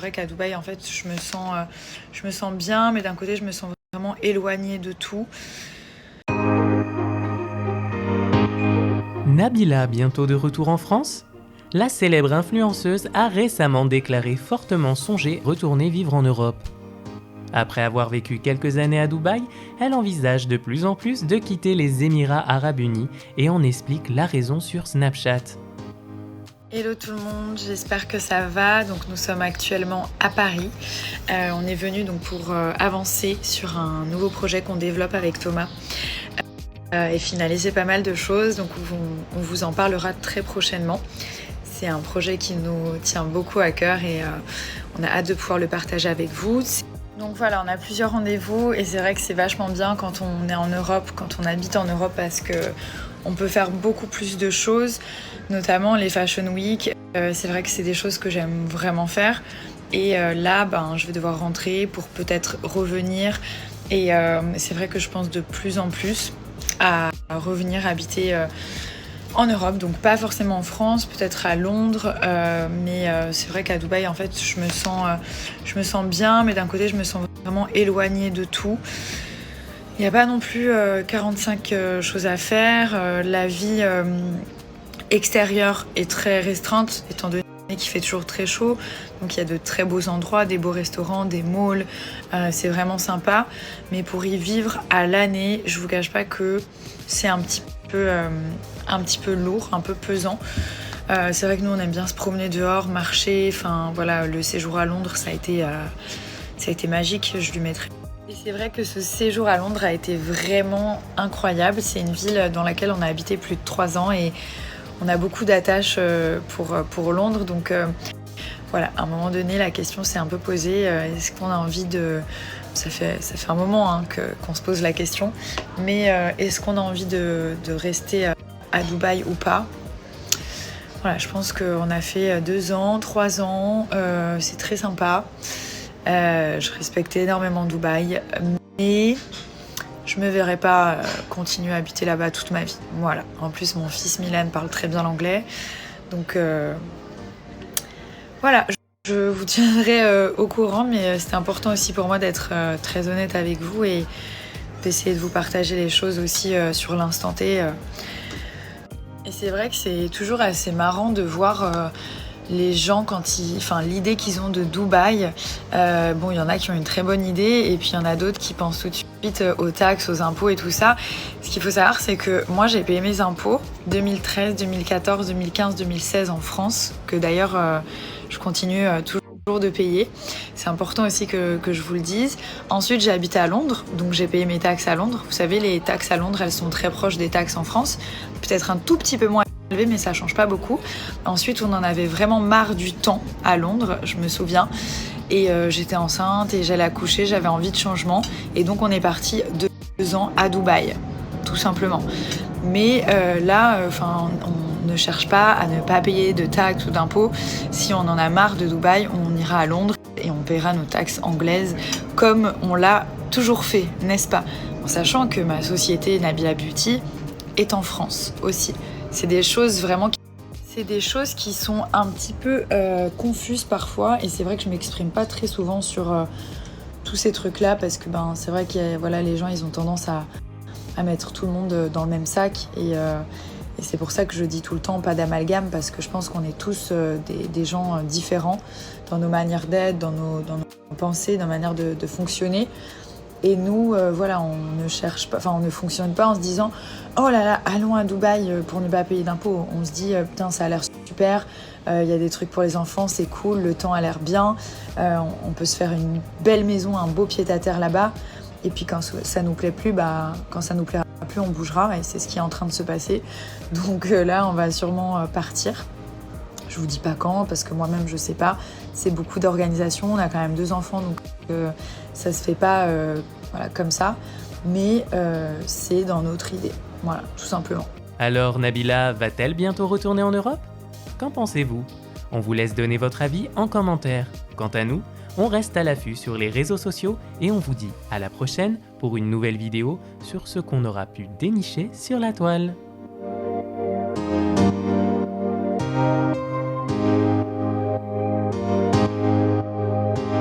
vrai qu'à Dubaï, en fait, je me sens bien, mais d'un côté, je me sens vraiment éloignée de tout. Nabila, bientôt de retour en France? La célèbre influenceuse a récemment déclaré fortement songer retourner vivre en Europe. Après avoir vécu quelques années à Dubaï, elle envisage de plus en plus de quitter les Émirats Arabes Unis et en explique la raison sur Snapchat. Hello tout le monde, j'espère que ça va. Donc nous sommes actuellement à Paris. On est venu donc pour avancer sur un nouveau projet qu'on développe avec Thomas et finaliser pas mal de choses. Donc on vous en parlera très prochainement. C'est un projet qui nous tient beaucoup à cœur et on a hâte de pouvoir le partager avec vous. Donc voilà, on a plusieurs rendez-vous et c'est vrai que c'est vachement bien quand on est en Europe, quand on habite en Europe parce que on peut faire beaucoup plus de choses, notamment les Fashion Week. C'est vrai que c'est des choses que j'aime vraiment faire. Et là, je vais devoir rentrer pour peut-être revenir. Et c'est vrai que je pense de plus en plus à revenir habiter en Europe. Donc pas forcément en France, peut-être à Londres. Mais c'est vrai qu'à Dubaï, en fait, je me sens bien. Mais d'un côté, je me sens vraiment éloignée de tout. Il n'y a pas non plus 45 choses à faire. La vie extérieure est très restreinte, étant donné qu'il fait toujours très chaud. Donc il y a de très beaux endroits, des beaux restaurants, des malls. C'est vraiment sympa. Mais pour y vivre à l'année, je vous cache pas que c'est un petit peu lourd, un peu pesant. C'est vrai que nous, on aime bien se promener dehors, marcher. Enfin voilà, le séjour à Londres, ça a été magique. Je lui mettrai. Et c'est vrai que ce séjour à Londres a été vraiment incroyable. C'est une ville dans laquelle on a habité plus de 3 ans et on a beaucoup d'attaches pour Londres. Donc voilà, à un moment donné, la question s'est un peu posée. Est-ce qu'on a envie de... Ça fait un moment qu'on se pose la question. Mais est-ce qu'on a envie de rester à Dubaï ou pas ? Voilà, je pense qu'on a fait 2 ans, 3 ans. C'est très sympa. Je respectais énormément Dubaï, mais je me verrais pas continuer à habiter là-bas toute ma vie. Voilà. En plus, mon fils Milan parle très bien l'anglais, donc voilà. Je vous tiendrai au courant, mais c'était important aussi pour moi d'être très honnête avec vous et d'essayer de vous partager les choses aussi sur l'instant T. Et c'est vrai que c'est toujours assez marrant de voir les gens l'idée qu'ils ont de Dubaï. Il y en a qui ont une très bonne idée et puis il y en a d'autres qui pensent tout de suite aux taxes, aux impôts et tout ça. Ce qu'il faut savoir, c'est que moi j'ai payé mes impôts 2013, 2014, 2015, 2016 en France, que d'ailleurs je continue toujours de payer. C'est important aussi que je vous le dise. Ensuite, j'ai habité à Londres, donc j'ai payé mes taxes à Londres. Vous savez, les taxes à Londres, elles sont très proches des taxes en France, peut-être un tout petit peu moins élevé, mais ça change pas beaucoup. Ensuite, on en avait vraiment marre du temps à Londres, je me souviens. Et j'étais enceinte et j'allais accoucher, j'avais envie de changement. Et donc, on est parti 2 ans à Dubaï, tout simplement. Mais là, on ne cherche pas à ne pas payer de taxes ou d'impôts. Si on en a marre de Dubaï, on ira à Londres et on paiera nos taxes anglaises comme on l'a toujours fait, n'est-ce pas ? En sachant que ma société Nabila Beauty est en France aussi. C'est des choses qui sont un petit peu confuses parfois et c'est vrai que je m'exprime pas très souvent sur tous ces trucs-là parce que c'est vrai que les gens ils ont tendance à mettre tout le monde dans le même sac et c'est pour ça que je dis tout le temps pas d'amalgame parce que je pense qu'on est tous des gens différents dans nos manières d'être, dans nos pensées, dans nos manières de fonctionner. Et nous, on ne cherche pas, on ne fonctionne pas en se disant « Oh là là, allons à Dubaï pour ne pas payer d'impôts ». On se dit « Putain, ça a l'air super, il y a des trucs pour les enfants, c'est cool, le temps a l'air bien, on peut se faire une belle maison, un beau pied-à-terre là-bas. » Et puis quand ça nous plaît plus, quand ça nous plaira plus, on bougera et c'est ce qui est en train de se passer. Donc là, on va sûrement partir. Je vous dis pas quand, parce que moi-même je sais pas. C'est beaucoup d'organisation. On a quand même 2 enfants, donc ça se fait pas comme ça. Mais c'est dans notre idée. Voilà, tout simplement. Alors Nabila va-t-elle bientôt retourner en Europe ? Qu'en pensez-vous ? On vous laisse donner votre avis en commentaire. Quant à nous, on reste à l'affût sur les réseaux sociaux et on vous dit à la prochaine pour une nouvelle vidéo sur ce qu'on aura pu dénicher sur la toile.